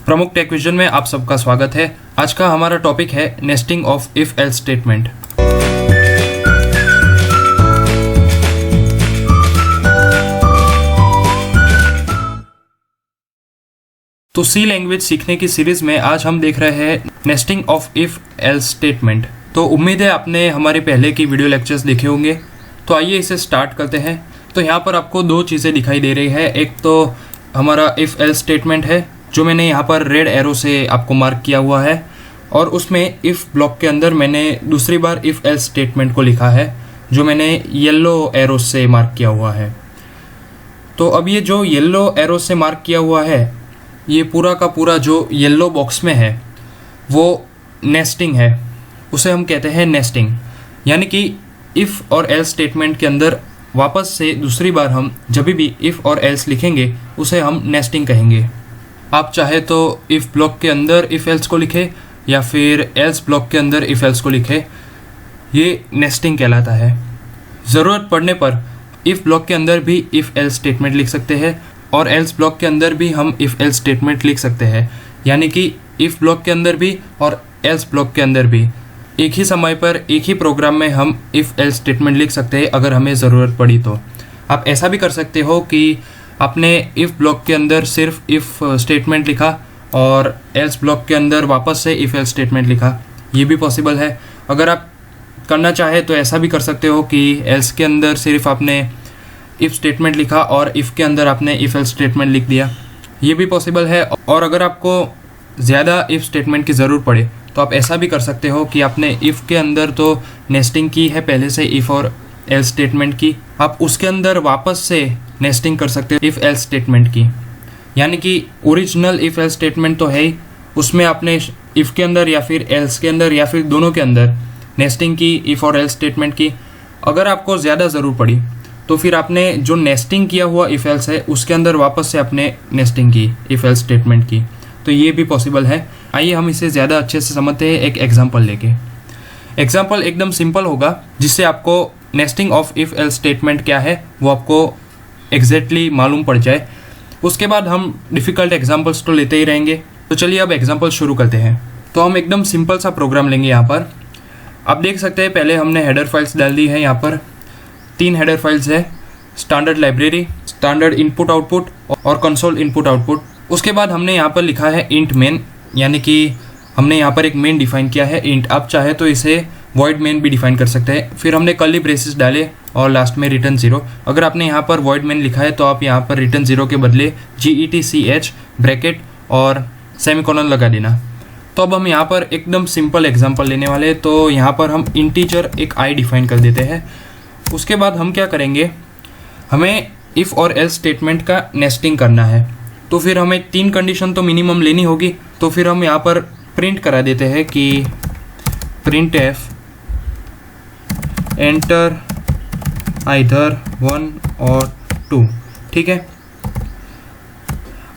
प्रमुख take vision में आप सबका स्वागत है। आज का हमारा टॉपिक है nesting of if else statement. तो सी लैंग्वेज सीखने की सीरीज में आज हम देख रहे हैं nesting of if else statement. तो उम्मीद है आपने हमारे पहले की वीडियो लेक्चर्स देखे होंगे। तो आइए इसे स्टार्ट करते हैं। तो यहाँ पर आपको दो चीज़ें दिखाई दे रही है। एक तो हमारा इफ एल्स स्टेटमेंट है जो मैंने यहाँ पर रेड एरो से आपको मार्क किया हुआ है, और उसमें इफ़ ब्लॉक के अंदर मैंने दूसरी बार इफ़ एल्स स्टेटमेंट को लिखा है जो मैंने येलो एरो से मार्क किया हुआ है। तो अब ये जो येलो एरो से मार्क किया हुआ है, ये पूरा का पूरा जो येलो बॉक्स में है वो नेस्टिंग है, उसे हम कहते हैं नेस्टिंग। यानी कि इफ़ और एल्स स्टेटमेंट के अंदर वापस से दूसरी बार हम जब भी इफ़ और एल्स लिखेंगे उसे हम नेस्टिंग कहेंगे। आप चाहे तो इफ़ ब्लॉक के अंदर इफ़ एल्स को लिखे या फिर एल्स ब्लॉक के अंदर इफ़ एल्स को लिखे, ये नेस्टिंग कहलाता है। ज़रूरत पड़ने पर इफ़ ब्लॉक के अंदर भी इफ़ एल्स स्टेटमेंट लिख सकते हैं और एल्स ब्लॉक के अंदर भी हम इफ़ एल्स स्टेटमेंट लिख सकते हैं। यानी कि इफ़ ब्लॉक के अंदर भी और एल्स ब्लॉक के अंदर भी एक ही समय पर एक ही प्रोग्राम में हम इफ़ एल्स स्टेटमेंट लिख सकते हैं अगर हमें ज़रूरत पड़ी तो। आप ऐसा भी कर सकते हो कि आपने इफ़ ब्लॉक के अंदर सिर्फ इफ़ स्टेटमेंट लिखा और एल्स ब्लॉक के अंदर वापस से इफ़ एल्स स्टेटमेंट लिखा, ये भी पॉसिबल है। अगर आप करना चाहे तो ऐसा भी कर सकते हो कि एल्स के अंदर सिर्फ आपने इफ़ स्टेटमेंट लिखा और इफ़ के अंदर आपने इफ़ एल्स स्टेटमेंट लिख दिया, ये भी पॉसिबल है। और अगर आपको ज़्यादा इफ़ स्टेटमेंट की ज़रूरत पड़े तो आप ऐसा भी कर सकते हो कि आपने इफ़ के अंदर तो नेस्टिंग की है पहले से इफ़ और एल्स स्टेटमेंट की, आप उसके अंदर वापस से नेस्टिंग कर सकते हो इफ़ एल्स स्टेटमेंट की। यानी कि ओरिजिनल इफ़ एल्स स्टेटमेंट तो है ही, उसमें आपने इफ़ के अंदर या फिर एल्स के अंदर या फिर दोनों के अंदर नेस्टिंग की इफ़ और एल्स स्टेटमेंट की। अगर आपको ज़्यादा ज़रूरत पड़ी तो फिर आपने जो नेस्टिंग किया हुआ इफ़ एल्स है उसके अंदर वापस से आपने नेस्टिंग की इफ़ एल्स स्टेटमेंट की, तो ये भी पॉसिबल है। आइए हम इसे ज़्यादा अच्छे से समझते हैं एक एग्जाम्पल लेके। एग्जाम्पल एकदम सिंपल होगा जिससे आपको nesting of if else statement क्या है वो आपको एग्जैक्टली मालूम पड़ जाए। उसके बाद हम डिफ़िकल्ट एग्जाम्पल्स तो लेते ही रहेंगे। तो चलिए अब एग्जाम्पल शुरू करते हैं। तो हम एकदम सिंपल सा प्रोग्राम लेंगे। यहाँ पर आप देख सकते हैं पहले हमने हेडर फाइल्स डाल दी है। यहाँ पर 3 हेडर फाइल्स है, standard library, standard input output और कंसोल इनपुट आउटपुट। उसके बाद हमने यहाँ पर लिखा है इंट मेन, यानी कि हमने यहाँ पर एक मेन डिफाइन किया है इंट। आप चाहे तो इसे वॉइड मेन भी डिफाइन कर सकते हैं। फिर हमने कर्ली ब्रेसेस डाले और लास्ट में रिटर्न 0। अगर आपने यहाँ पर वॉइड मेन लिखा है तो आप यहाँ पर रिटर्न 0 के बदले GETCH ब्रैकेट और सेमीकोलन लगा देना। तो अब हम यहाँ पर एकदम सिंपल एग्जांपल लेने वाले हैं। तो यहाँ पर हम इंटीजर एक आई डिफाइन कर देते हैं। उसके बाद हम क्या करेंगे, हमें इफ़ और एल्स स्टेटमेंट का नेस्टिंग करना है। तो फिर हमें 3 कंडीशन तो मिनिमम लेनी होगी। तो फिर हम यहाँ पर प्रिंट करा देते हैं कि प्रिंट एफ एंटर आइदर 1 और 2। ठीक है,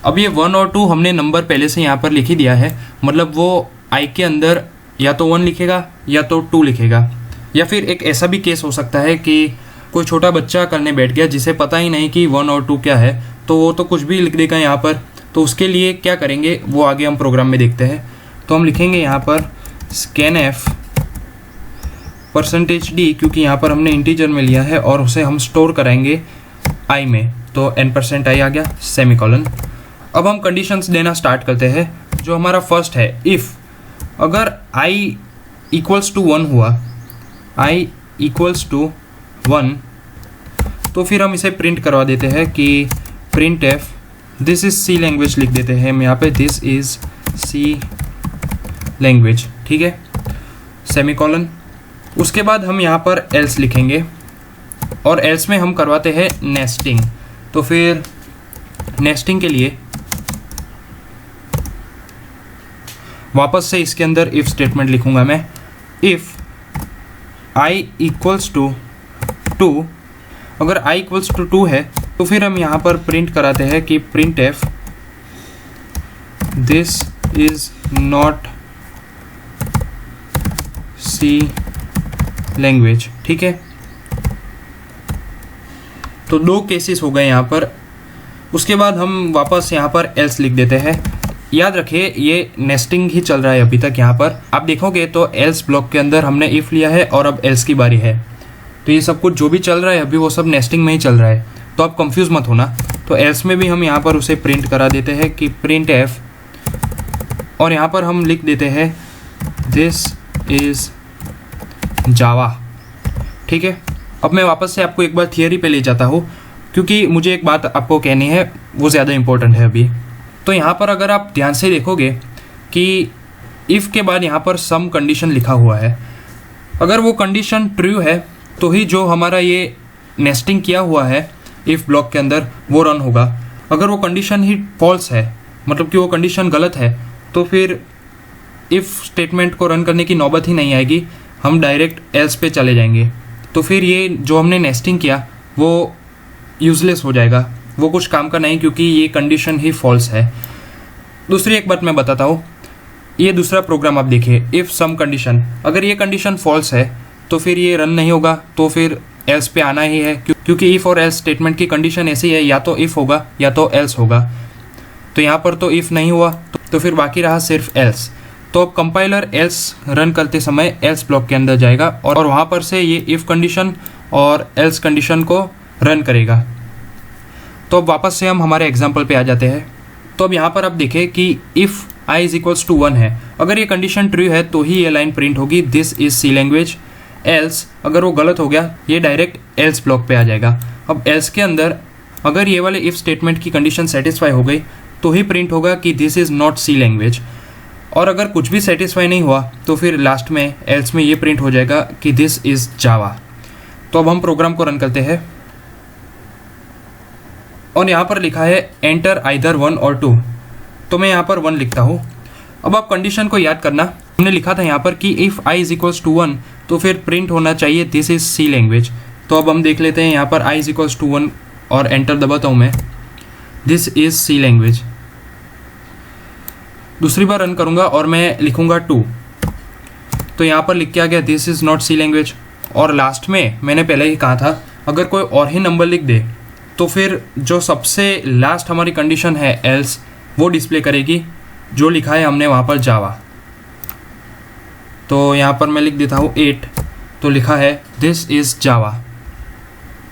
अब ये 1 और 2 हमने नंबर पहले से यहाँ पर लिख ही दिया है, मतलब वो आई के अंदर या तो 1 लिखेगा या तो 2 लिखेगा। या फिर एक ऐसा भी केस हो सकता है कि कोई छोटा बच्चा करने बैठ गया जिसे पता ही नहीं कि 1 और 2 क्या है, तो वो तो कुछ भी लिख देगा यहाँ पर। तो उसके लिए क्या करेंगे वो आगे हम प्रोग्राम में देखते हैं। तो हम लिखेंगे यहाँ पर scanf %d, क्योंकि यहाँ पर हमने इंटीजर में लिया है और उसे हम स्टोर कराएंगे i में, तो n% i आ गया, सेमीकोलन। अब हम कंडीशंस देना स्टार्ट करते हैं। जो हमारा फर्स्ट है इफ़ अगर i इक्वल्स टू 1 हुआ, i इक्वल्स टू 1, तो फिर हम इसे प्रिंट करवा देते हैं कि print f this is C language लिख देते हैं हम यहाँ पे, दिस इज़ सी लैंग्वेज। ठीक है, सेमीकोलन। उसके बाद हम यहाँ पर एल्स लिखेंगे और एल्स में हम करवाते हैं नेस्टिंग। तो फिर नेस्टिंग के लिए वापस से इसके अंदर इफ़ स्टेटमेंट लिखूंगा मैं, इफ़ i इक्वल्स टू 2। अगर i इक्वल्स टू 2 है तो फिर हम यहाँ पर प्रिंट कराते हैं कि print f this is not C language. ठीक है, तो 2 केसेस हो गए यहाँ पर। उसके बाद हम वापस यहाँ पर एल्स लिख देते हैं, याद रखिए ये नेस्टिंग ही चल रहा है अभी तक। यहाँ पर आप देखोगे तो एल्स ब्लॉक के अंदर हमने इफ लिया है और अब एल्स की बारी है। तो ये सब कुछ जो भी चल रहा है अभी वो सब नेस्टिंग में ही चल रहा है, तो आप कंफ्यूज मत होना। तो एल्स में भी हम यहाँ पर उसे प्रिंट करा देते हैं कि प्रिंट एफ, और यहाँ पर हम लिख देते हैं दिस इज जावा। ठीक है, अब मैं वापस से आपको एक बार थियरी पे ले जाता हूँ, क्योंकि मुझे एक बात आपको कहनी है, वो ज़्यादा इंपॉर्टेंट है अभी। तो यहाँ पर अगर आप ध्यान से देखोगे कि इफ़ के बाद यहाँ पर सम कंडीशन लिखा हुआ है, अगर वो कंडीशन ट्रू है तो ही जो हमारा ये नेस्टिंग किया हुआ है इफ़ ब्लॉक के अंदर वो रन होगा। अगर वो कंडीशन ही फॉल्स है, मतलब कि वो कंडीशन गलत है, तो फिर इफ़ स्टेटमेंट को रन करने की नौबत ही नहीं आएगी, हम डायरेक्ट एल्स पे चले जाएंगे। तो फिर ये जो हमने नेस्टिंग किया वो यूजलेस हो जाएगा, वो कुछ काम का नहीं, क्योंकि ये कंडीशन ही फॉल्स है। दूसरी एक बात मैं बताता हूँ, ये दूसरा प्रोग्राम आप देखिए, इफ़ सम कंडीशन, अगर ये कंडीशन फॉल्स है तो फिर ये रन नहीं होगा, तो फिर एल्स पे आना ही है, क्योंकि इफ़ और एल्स स्टेटमेंट की कंडीशन ऐसी है, या तो इफ़ होगा या तो एल्स होगा। तो यहाँ पर तो इफ़ नहीं हुआ, तो फिर बाकी रहा सिर्फ एल्स। तो अब कंपाइलर एल्स रन करते समय एल्स ब्लॉक के अंदर जाएगा और वहाँ पर से ये इफ़ कंडीशन और एल्स कंडीशन को रन करेगा। तो अब वापस से हम हमारे एग्जाम्पल पे आ जाते हैं। तो अब यहाँ पर आप देखें कि if i is equals to 1 है, अगर ये कंडीशन ट्रू है तो ही ये लाइन प्रिंट होगी this is C language. Else, अगर वो गलत हो गया, ये डायरेक्ट एल्स ब्लॉक पे आ जाएगा। अब एल्स के अंदर अगर ये वाले इफ़ स्टेटमेंट की कंडीशन सेटिस्फाई हो गई तो ही प्रिंट होगा कि this is not C language. और अगर कुछ भी सेटिस्फाई नहीं हुआ तो फिर लास्ट में एल्स में ये प्रिंट हो जाएगा कि दिस इज़ जावा। तो अब हम प्रोग्राम को रन करते हैं और यहाँ पर लिखा है एंटर आइदर 1 और 2, तो मैं यहाँ पर 1 लिखता हूँ। अब आप कंडीशन को याद करना, हमने लिखा था यहाँ पर कि if i is equals to 1 तो फिर प्रिंट होना चाहिए दिस इज सी लैंग्वेज। तो अब हम देख लेते हैं, यहाँ पर i इज इक्वल्स टू 1 और एंटर दबाता हूँ मैं, दिस इज सी लैंग्वेज। दूसरी बार रन करूँगा और मैं लिखूँगा 2, तो यहाँ पर लिख के आ गया this is not C language. और लास्ट में मैंने पहले ही कहा था, अगर कोई और ही नंबर लिख दे तो फिर जो सबसे लास्ट हमारी कंडीशन है एल्स, वो डिस्प्ले करेगी जो लिखा है हमने वहाँ पर जावा। तो यहाँ पर मैं लिख देता हूँ 8, तो लिखा है दिस इज़ जावा।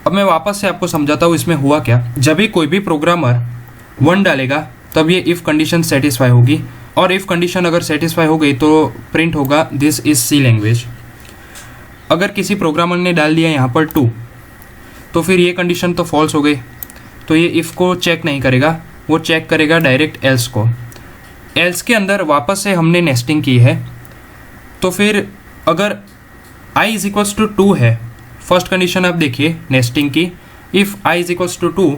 अब मैं वापस से आपको समझाता हूँ इसमें हुआ क्या। जब भी कोई भी प्रोग्रामर 1 डालेगा तब ये इफ़ कंडीशन सेटिस्फाई होगी, और इफ़ कंडीशन अगर सेटिस्फाई हो गई तो प्रिंट होगा दिस इज़ सी लैंग्वेज। अगर किसी प्रोग्रामर ने डाल दिया यहाँ पर 2, तो फिर ये कंडीशन तो फॉल्स हो गई, तो ये इफ़ को चेक नहीं करेगा, वो चेक करेगा डायरेक्ट एल्स को। एल्स के अंदर वापस से हमने नेस्टिंग की है, तो फिर अगर i इज इक्वल्स टू 2 है, फर्स्ट कंडीशन आप देखिए नेस्टिंग की, if i is equals to 2,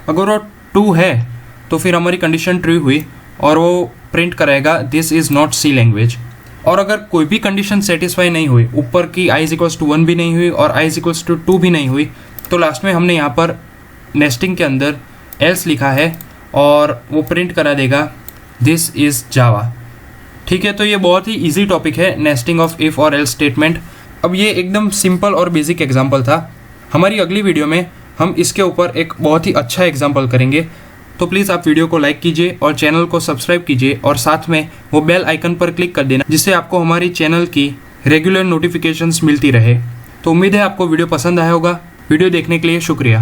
अगर वो 2 है तो फिर हमारी कंडीशन ट्रू हुई और वो प्रिंट कराएगा this is not C language. और अगर कोई भी कंडीशन सेटिस्फाई नहीं हुई, ऊपर की i इज इक्वल्स टू 1 भी नहीं हुई और i इज इक्वल्स टू 2 भी नहीं हुई, तो लास्ट में हमने यहाँ पर नेस्टिंग के अंदर एल्स लिखा है और वो प्रिंट करा देगा दिस इज़ जावा। ठीक है, तो ये बहुत ही इजी टॉपिक है, नेस्टिंग ऑफ इफ़ और एल्स स्टेटमेंट। अब ये एकदम सिंपल और बेसिक एग्जांपल था। हमारी अगली वीडियो में हम इसके ऊपर एक बहुत ही अच्छा एग्जांपल करेंगे। तो प्लीज़ आप वीडियो को लाइक कीजिए और चैनल को सब्सक्राइब कीजिए और साथ में वो बेल आइकन पर क्लिक कर देना, जिससे आपको हमारी चैनल की रेगुलर नोटिफिकेशंस मिलती रहे। तो उम्मीद है आपको वीडियो पसंद आया होगा। वीडियो देखने के लिए शुक्रिया।